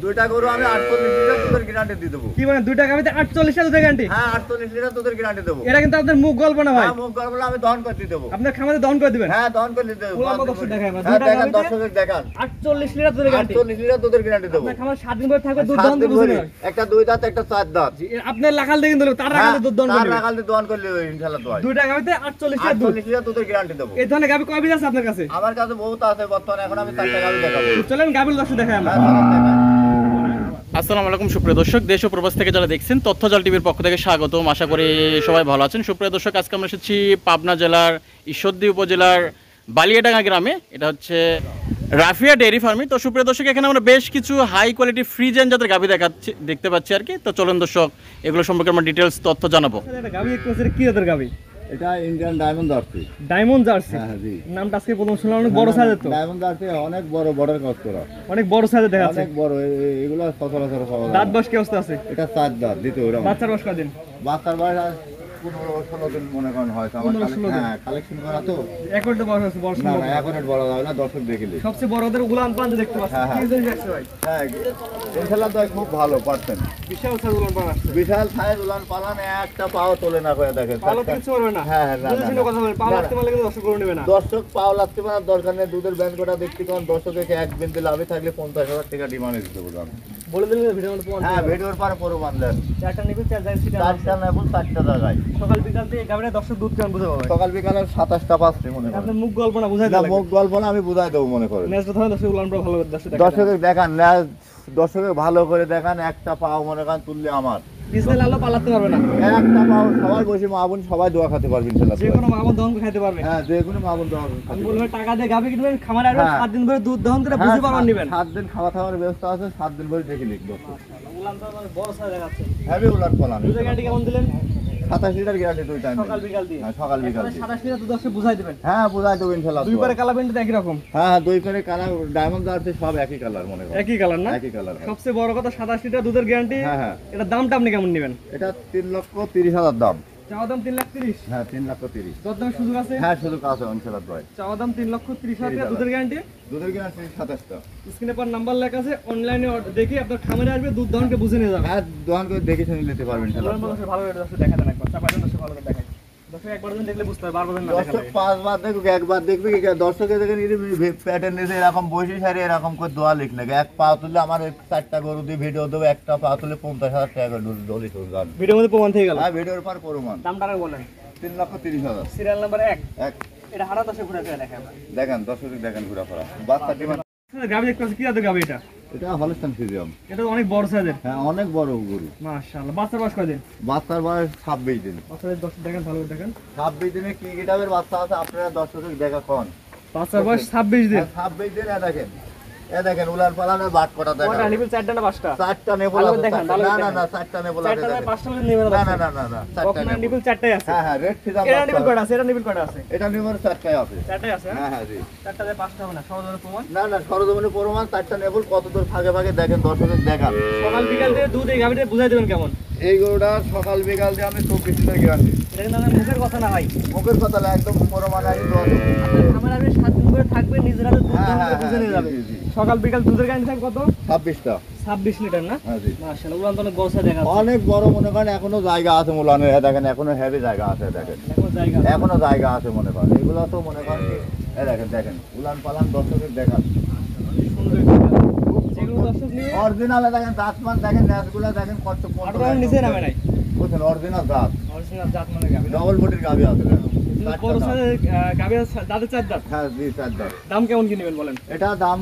দুইটা গরু আমি 48 লিটার দুধের গ্যারান্টি দিয়ে দেবো। কি মানে দুইটা গাবিতে 48 লিটার দুধের গ্যারান্টি? হ্যাঁ 48 লিটার দুধের গ্যারান্টি দেবো। এটা কিন্তু আপনার মুখ গল্প না ভাই। হ্যাঁ মুখ গল্প আমি দহন করে দিয়ে দেবো। আপনার খামারে দহন করে দিবেন? হ্যাঁ দহন করে দিয়ে দেবো। পুরো দর্শক দেখাই আমরা। হ্যাঁ দুইটা দেখেন গাবিতে দর্শক দেখান 48 লিটার দুধের গ্যারান্টি। 48 লিটার দুধের গ্যারান্টি দেবো। আপনার খামারে 7 দিন ধরে থাকবে দুধ দহন করে দিবেন। একটা দুই দাঁত একটা চার দাঁত। আপনার লাখাল দিয়ে কিন্তু তার রাখালে দুধ দহন করে তার দিবেন। রাখাল দিয়ে দহন করলে ইনশাআল্লাহ দোয়া। দুইটা গাবিতে 48 লিটার দুধ। 48 লিটার দুধের গ্যারান্টি দেবো। এই ধরনের গাবি কয় পিস আছে আপনার কাছে? আমার কাছে বহুত আছে বর্তমানে, এখন আমি 4টা গাবি দেখাবো। চলেন গাবির দর্শক দেখাই আমরা। আসসালামু আলাইকুম সুপ্রিয় দর্শক, দেশ ও প্রবাস থেকে যারা দেখছেন তথ্যজাল টিভির পক্ষ থেকে স্বাগতম। আশা করি সবাই ভালো আছেন। সুপ্রিয় দর্শক, আজকে আমরা এসেছি পাবনা জেলার ঈশ্বরদী উপজেলার বালিয়াডাঙ্গা গ্রামে। এটা হচ্ছে রাফিয়া ডেয়ারি ফার্মি। তো সুপ্রিয় দর্শক, এখানে আমরা বেশ কিছু হাই কোয়ালিটি ফ্রিজেন জাতের গাভি দেখতে পাচ্ছি আর কি। তো চলুন দর্শক, এগুলো সম্পর্কে আমরা ডিটেলস তথ্য জানাবো। এটা গাবি একটু আছে, কি জাতের গাবি? এটা Indian diamond jersey. Diamond jersey? হ্যাঁ জি। নামটা আজকে প্রথম শুনলাম। অনেক বড় সাইজের তো। ডায়মন্ড জার্সি অনেক বড় বর্ডার কাজ করা। অনেক বড় সাইজের দেখা যাচ্ছে। অনেক বড়, এগুলো সচরাচর পাওয়া যায়। দাঁত বয়স কি অবস্থা আছে? এটা 4 দাঁত দ্বিতীয় রকম। বাচ্চার বয়স কদিন? বাচ্চার বয়স 15-16 দিন মনে করেন হয়তো। আমার 15-16 দিন। হ্যাঁ কালেকশন করা তো। একটু বয়স আছে, বড় না সম্ভব না এখন বড় যাবে না, দর্শক দেখলে। সবচেয়ে বড়দের উলান পান দেখতে পাচ্ছি। হ্যাঁ, হ্যাঁ। কি জিনিস আছে ভাই? হ্যাঁ ইনশাআল্লাহ তো খুব ভালো পারছেন। বিশাল সাইজ উলান পান আসছে। বিশাল সাইজ উলান পালান, একটা পাও তোলে না করে দেখেন। পালো কিছু করবে না। হ্যাঁ হ্যাঁ না, বুঝে না, শুনে না। কথা বলে পালো না, না। লাগতে পারলে কিন্তু দর্শক করে নেবে না। দর্শক পাও লাগতে পারার দরকার নেই। দুধের ব্যাংক কটা দেখতে কারণ দর্শকের এক বিন্দু লাভে থাকলে 50,000 টাকা ডিমান্ডে দিতে বলবো আমি। বলে দিলে ভিডিও মধ্যে প্রমাণ। হ্যাঁ ভিডিওর পরে প্রমাণ দেন। চারটা নিবে, চার জায়গায় সিটা। 4টা নেব 4টা জায়গায়। সকাল বিকাল দিয়ে গাবিটা দর্শক দুধ কেমন বুঝে পাবে? সকাল বিকালে 27টা পাঁচটি মনে করেন। আপনি মুখ গল্প না বুঝাই না দেন। মুখ গল্প না, আমি বুঝাই দেবো মনে করেন। নেক্সট ধরে দর্শক উলান পান ভালো করে দর্শক দেখা। দর্শকের দেখান দর্শকের ভালো করে দেখান। একটা পাও মনে করেন তুললে আমার পিছনে লালো পালাতে পারবে না। একটা পাও সবাই বসে মা বোন সবাই দোয়া খেতে পারবেন ইনশাআল্লাহ। যে কোনো মামা দহন করে খাইতে পারবে। হ্যাঁ যে কোনো মা বোন দোয়া আমি খেতে বলবো টাকা দিয়ে গাবি কিনবেন, খামারে আসবেন, হ্যাঁ। 7 দিন ধরে দুধ দহন করে বুঝে পারবেন নেবেন। 7 দিন খাওয়া খাওয়ার ব্যবস্থা আছে, 7 দিন ধরে দেখে লিখবো। উলান পান বড় সাইজ দেখাচ্ছে। হ্যাভি উলান পালান। দুধের গ্যারান্টি কেমন দিলেন? 27 লিটার গ্যারান্টি দুই টাইম। সকাল বিকাল দিয়ে। হ্যাঁ সকাল বিকাল দিয়ে। 27 লিটার দুধ দর্শক বুঝাই দিবেন। হ্যাঁ বুঝাই দেবো ইনশাআল্লাহ। দুই পারে কালা প্যান্ট একই রকম। হ্যাঁ হ্যাঁ দুই করে কালার ডায়মন্ড জার্সি সব একই কালার মনে করেন। একই কালার না? একই কালার। সবচেয়ে বড় কথা 27 লিটার দুধের গ্যারান্টি। হ্যাঁ হ্যাঁ। এটা দামটা আপনি কেমন নেবেন? এটা 3,30,000 দাম। চাওয়া দাম 3,30,000। হ্যাঁ 3,30,000। দরদামের সুযোগ আছে? হ্যাঁ শুধু কাছে ইনশাআল্লাহ ভাই। চাওয়া দাম 3,30,000 টাকা দুধের গ্যারান্টি। দুধের গ্যারান্টি 27টা। স্ক্রিনে পর নাম্বার লেখা আছে, অনলাইনে দেখে আপনার খামারে আসবে, দুধ দহনকে বুঝে নিয়ে যাবে। হ্যাঁ দোকান করে দেখে শুনে নিতে পারবেন উলান ইনশাআল্লাহ। পান দর্শক ভালো করে দর্শক দেখা দেন একবার। চাপাইলেন দর্শক ভালো করে দেখায়। দর্শক একবার যখন দেখলে বুঝতে পারবে, বারবার না দর্শক দেখালে। 5 বার দেখুক, একবার দেখবে কি দর্শকের দেখেন প্যাটার্ন নিচে এরকম বসে সারি এরকম করে দোয়া লিখলে এক পা তুললে আমার 4টা গরু দিয়ে ভিডিও দেবো, একটা পা তুলে 50,000 টাকা করে ডলি চলে যান। ভিডিওর মধ্যে প্রমাণ থেকে গেল। হ্যাঁ ভিডিওর পর প্রমাণ। দামটা বলেন। 3,30,000। Serial number 1। এক এটা হারা দর্শক ঘুরে ফিরে দেখায় আমরা। দেখেন দর্শকের দেখেন ঘোরা ফেরা বাচ্চা ডিমান্ড। গাবি দেখতে পাচ্ছি, কি জাতের গাবি এটা? এটা হলস্টাইন ফ্রিজিয়ান। এটা তো অনেক বড় সাইজের। হ্যাঁ অনেক বড় গরু। মাশাআল্লাহ। বাচ্চার বয়স কয়দিন? বাচ্চার বয়স 26 দিন। বাচ্চাদের দর্শক দেখেন, ভালো করে দেখেন। 26 দিনে কি গিটাবের বাচ্চা আছে আপনারা দর্শকের দেখা কোন। বাচ্চার বয়স 26 দিন। 26 দিন এ দেখেন উলান পালানের বাট কটা দেখেন। কয়টা নিবেন? 4টা না 5টা? 4টা নেবল ভালো আছে। দেখেন, ভালো না না দেখেন। না 4টা নেবল আছে। 4টা না দেখেন। 5টা নিবেন না না? না না না না 4টা কখনো নেবল। নিবেন 4টাই আছে। হ্যাঁ হ্যাঁ রেড ফিজাম এটা নিবেন কয়টা আছে? এটা নিবেন কয়টা আছে? এটা নেবল 4টাই আছে। 4টাই আছে। হ্যাঁ হ্যাঁ জি। 4টা দিয়ে 5টা হবে না, সহজভাবে প্রমাণ। না না সরজমিনে প্রমাণ 4টা নেবল কত দূর ভাগে ভাগে দেখেন দর্শকের দেখান। সকাল বিকাল দিয়ে দুধ এই গাবিটা বুঝাই দেবেন কেমন? এই গরুটা সকাল বিকাল দিয়ে আমি 24 দিনের গ্যারান্টি। এটা কিন্তু আমাদের মুখের কথা না ভাই। মুখের কথা না, একদম প্রমাণ আছে দোয়া। আপনার খামারে আসবে, 7 দিন করে থাকবে, নিজেরা দুধ হ্যাঁ, দহন করে হ্যাঁ, বুঝে নিয়ে হ্যাঁ, যাবে। জি, জি। সকাল বিকাল দুধের গ্যারান্টি থাকবে কত? 26টা। 26 লিটার না? হ্যাঁ জি। মাশাআল্লাহ। উলান তো অনেক বড় সাইজ দেখা যাচ্ছে। অনেক বড় মনে করেন, এখনো জায়গা আছে মুলানের। দেখেন এখনো হেভি জায়গা আছে দেখেন। এখন জায়গা আছে। এখনো জায়গা আছে মনে করেন। এগুলো তো মনে করেন কি, দেখেন দেখেন উলান পালান দর্শকের দেখান। সুন্দর একটা গাবি। যেগুলো দর্শক নিয়ে অরিজিনালে দেখেন দাঁতমান দেখেন, ন্যাসগুলো দেখেন কত আট বারের নিচে নামে নাই। বুঝছেন অরিজিনাল দাঁত। অরিজিনাল জাত মানে গাবি। ডবল বডির গাবি আছে দেখেন। বড় সাইজের গাবি দাঁতে 4 দাঁত। হ্যাঁ জি 4 দাঁত। দাম কেমন কি নেবেন বলেন? এটা দাম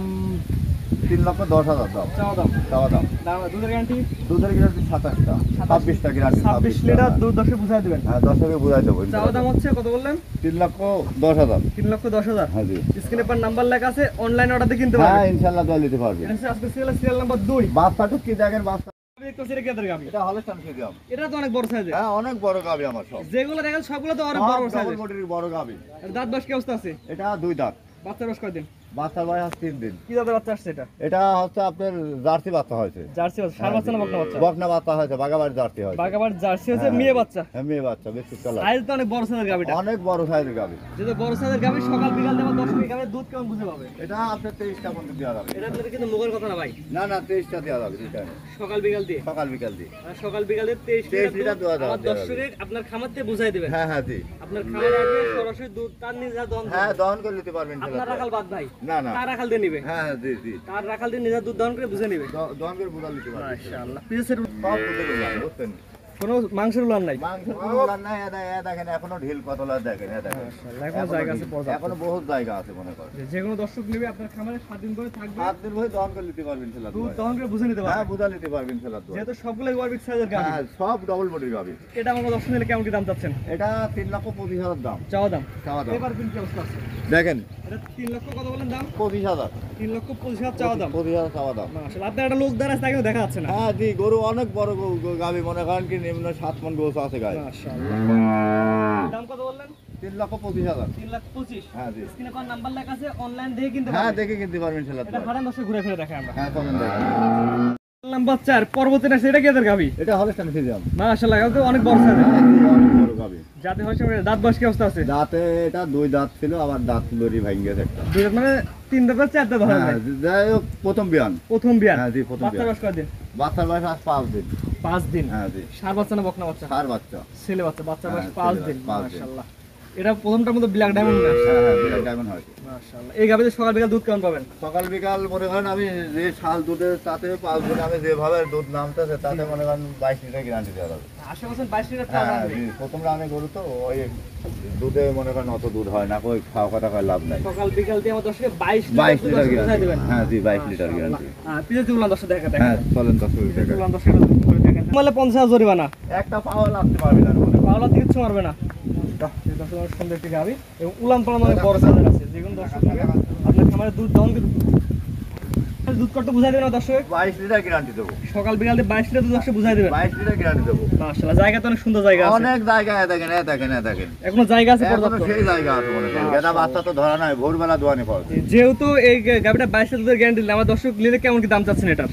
3,10,000 দাম। চাওয়া দাম। চাওয়া দাম। দাম দুধের গ্যারান্টি দুধের গ্যারান্টি 27টা। 26টা গ্যারান্টি। 26 লিটার দুধ দর্শক বুঝাই দিবেন। হ্যাঁ দর্শকে বুঝাই দেবো। চাওয়া দাম হচ্ছে কত বললেন? 3,10,000। 3,10,000। হ্যাঁ জি। স্ক্রিনে পর নাম্বার লেখা আছে, অনলাইন অর্ডার দিয়ে কিনতে হ্যাঁ পারবেন। ইনশাআল্লাহ দোয়া নিতে পারবেন। এটা আজকে সিরিয়াল নাম্বার 2। বাচ্চাটা কি দেখেন বাচ্চা। গাবি দেখতে পাচ্ছি, এটা কি জাতের গাবি? এটা হলস্টাইন ফ্রিজিয়ান। এটা তো অনেক বড় সাইজের। হ্যাঁ অনেক বড় গাবি আমার সব। যেগুলো দেখেন সবগুলো তো অনেক বড় বড় ডবল সাইজের। বডির বড় গাবি। এর দাঁত বয়স কি অবস্থা আছে? এটা 2 দাঁত। বাচ্চার বয়স কয়দিন? বাচ্চার বয়স 3 দিন। কি জাতের বাচ্চা আসছে এটা? এটা হচ্ছে আপনার জার্সি বাচ্চা হয়েছে। জার্সি বাচ্চা, ষাঁড় বাচ্চা না বকনা বাচ্চা? বকনা বাচ্চা হয়েছে, বাগাবাড়ি জার্সি হয়েছে। বাগাবার জার্সি হচ্ছে হ্যাঁ, মেয়ে বাচ্চা। হ্যাঁ মেয়ে বাচ্চা বেশি কালার। সাইজ তো অনেক বড় সাইজের গাবিটা। অনেক বড় সাইজের গাবি। যেহেতু বড় সাইজের গাবি, সকাল বিকাল দেওয়া 10 গাবির দুধ কেমন বুঝে পাবে? এটা আপনার 23টা পর্যন্ত দেওয়া যাবে। এটা আপনাদের কিন্তু মুখের কথা না ভাই, না না 23টা দেওয়া যাবে রিটার্নে, সকাল বিকাল দিয়ে। সকাল বিকাল দিয়ে। সকাল বিকালে 23 23 লিটার লিটার দেওয়া যাবে। আমার দর্শকের আপনার খামার থেকে বুঝাই দেবেন। হ্যাঁ হ্যাঁ জি। আপনার খামারে আসবে সরাসরি দুধ তার নিজা দহন হ্যাঁ করবে। দহন করে নিতে পারবেন আপনার ইনশাআল্লাহ। রাখাল বাদ ভাই, না না তার রাখাল দিয়ে নিবে। হ্যাঁ জি জি। তার রাখাল দিয়ে নিজা দুধ দহন করে বুঝে নিবে। দহন করে বোঝা নিতে পারবেন। মাশাআল্লাহ। পিসের সব দুধের উলান, বুঝছেন? কোনো মাংসের উলান নাই। মাংসের কোনো উলান নাই, এ দেখেন এখনো ঢিল কতলা দেখেন, এ দেখেন। মাশাআল্লাহ, এখনো জায়গা আছে পর্যাপ্ত। এখনো বহুত জায়গা আছে মনে করেন। যে কোনো দর্শক নেবে আপনার খামারে 7 দিন করে থাকবে, 7 দিন ভাই দহন করে নিতে পারবেন ইনশাআল্লাহ। দুধ দহন করে বুঝে নিতে হ্যাঁ পারবে। বোঝা নিতে পারবেন ইনশাআল্লাহ। যেহেতু সবগুলাই ওয়ারবিক সাইজের গাভী। হ্যাঁ সব ডবল বডির গাবি। এটা আমরা দর্শক নিলে কেমন কি দাম চাচ্ছেন? এটা 3,25,000 দাম। চাওয়া দাম। চাওয়া দাম। এবার কিন্তু কি অবস্থা আছে? দেখেন এটা 3 লক্ষ কত বলেন দাম? 25,000। 3,25,000 চাওয়া দাম। 25,000 চাওয়া দাম। মাশাআল্লাহ, আপনার একটা লোক দাঁড়ায় আছে তাকেও দেখা যাচ্ছে না। হ্যাঁ জি, গরু অনেক বড় গাবি, মনে করেন কি নিম্ন 7 মণ গোছ আছে গায়ে। মাশাআল্লাহ। দাম কত বললেন? 3,25,000। 3,25,000। হ্যাঁ জি। স্ক্রিনে কোন নাম্বার লেখা আছে, অনলাইন দেখে কিনতে হ্যাঁ পারবেন। দেখে কিনতে পারবেন ইনশাআল্লাহ। এটা হারান দশে ঘুরে ফিরে দেখাই আমরা। হ্যাঁ চলেন দেখেন। নাম্বার 4 পরবর্তী নেক্সট, এটা কি এদের গাভী? এটা হলস্টাইন ফ্রিজিয়ান। মাশাআল্লাহ, গাভী তো অনেক বড় সাইজের। অনেক বড় গাবি। যাতে হচ্ছে দাঁত বয়স কি অবস্থা আছে? দাঁতে এটা 2 দাঁত ছিল, আবার দাঁত লরি ভেঙে গেছে একটা। দুই দাঁত মানে 3 দাঁত 4 দাঁত ধরেন হ্যাঁ ভাই। যাই হোক, প্রথম বিয়ান। প্রথম বিয়ান। হ্যাঁ জি, প্রথম বাচ্চা বিয়ান। বয়স কয়দিন? বাচ্চার বয়স আজ 5 দিন। 5 দিন। হ্যাঁ জি। ষাঁড় বাচ্চা না বকনা বাচ্চা? সার বাচ্চা। ছেলে বাচ্চা, বাচ্চা বয়স হ্যাঁ, 5 ছেলে দিন। বাচ্চা, 5 দিন। মাশাআল্লাহ। এটা প্রথমটার মধ্যে ব্ল্যাক ডায়মন্ড না? হ্যাঁ হ্যাঁ বিরাট ডায়মন্ড হয়। মাশাআল্লাহ। এই গাভীতে সকাল বিকাল দুধ কেমন পাবেন? সকাল বিকাল মনে করেন আমি যে শাল দুধের তাতে 5 দিন আমি যেভাবে দুধ নামতেছে তাতে মনে করেন 22 লিটার গ্যারান্টি দেওয়া যাবে। আশেপাশে 22 লিটার হ্যাঁ পাওয়া যাবে। জি, প্রথম রানে গরু তো ওই দুধে মনে করেন অত দুধ হয় না, কই খাওয়া কথা কয় লাভ নাই। সকাল বিকাল দিয়ে আমার দর্শকে 22 22 লিটার বুঝাই গ্যারান্টি। দিবেন। হ্যাঁ জি 22 লিটার গ্যারান্টি। পিছে তুলনা দর্শক দেখা দেখা। হ্যাঁ চলেন 10 লিটার। তুলনা দর্শক করে দেখা। মানে 50,000 জরিমানা। একটা পাওয়া লাগতে পারবে না মনে করেন। পাওলা থেকে কিছু মারবে না। বাহ, এই দর্শক অনেক সুন্দর একটি গাভী এবং উলান পালান অনেক বড় সাইজের আছে। যেগুলো দর্শক নেবে, আপনার খামারে দুধ দহন দুধ কত বুঝাই দেবেন দর্শক? 22 লিটার গ্যারান্টি দেবো। সকাল বিকাল দিয়ে 22 লিটার দুধ দর্শক বুঝাই দেবেন। 22 লিটার গ্যারান্টি দেবো। মাশাআল্লাহ, জায়গা তো অনেক সুন্দর জায়গা আছে। অনেক জায়গা, এ দেখেন, এ দেখেন, এ দেখেন। এখনো জায়গা আছে এখনো পর্যাপ্ত। সেই জায়গা আছে মনে করেন। গেদা বাচ্চা তো ধরা নাই, ভোরবেলা দোয়ানি পড়ে। যেহেতু এই গাভীটা 22 লিটার দুধের গ্যারান্টি দিলে আমার দর্শক নিলে কেমন কি দাম চাচ্ছেন এটার?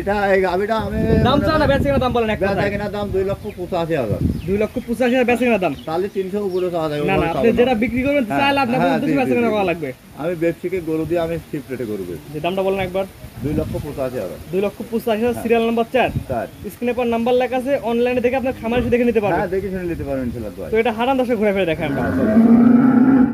এটা এই গাবিটা আমি দাম চাও না বেচে কেনা দাম বলেন এক বেচা কথায়। কেনার দাম 2,85,000। 2,85,000 বেচে কেনা দাম। তাহলে 300 উপরে চাওয়া যায়। না না, আপনি যেটা বিক্রি করবেন হ্যাঁ, চাইলে আপনার হ্যাঁ, উদ্দেশ্যে জি, বেচে জি, কেনা জি। করা লাগবে। আমি ব্যবসায়ীকে গরু দিয়ে আমি শিফট রেটে গরু বেচি। যে দামটা বলেন একবার। 2,85,000। 2,85,000 সিরিয়াল নাম্বার 4। তার স্ক্রিনে পর নাম্বার লেখা আছে, অনলাইনে দেখে আপনার খামার এসে দেখে নিতে হ্যাঁ পারবেন। দেখে শুনে নিতে পারবেন ইনশাআল্লাহ। তো এটা হারান দর্শক ঘুরে ফিরে দেখান আমরা। হ্যাঁ, চলেন।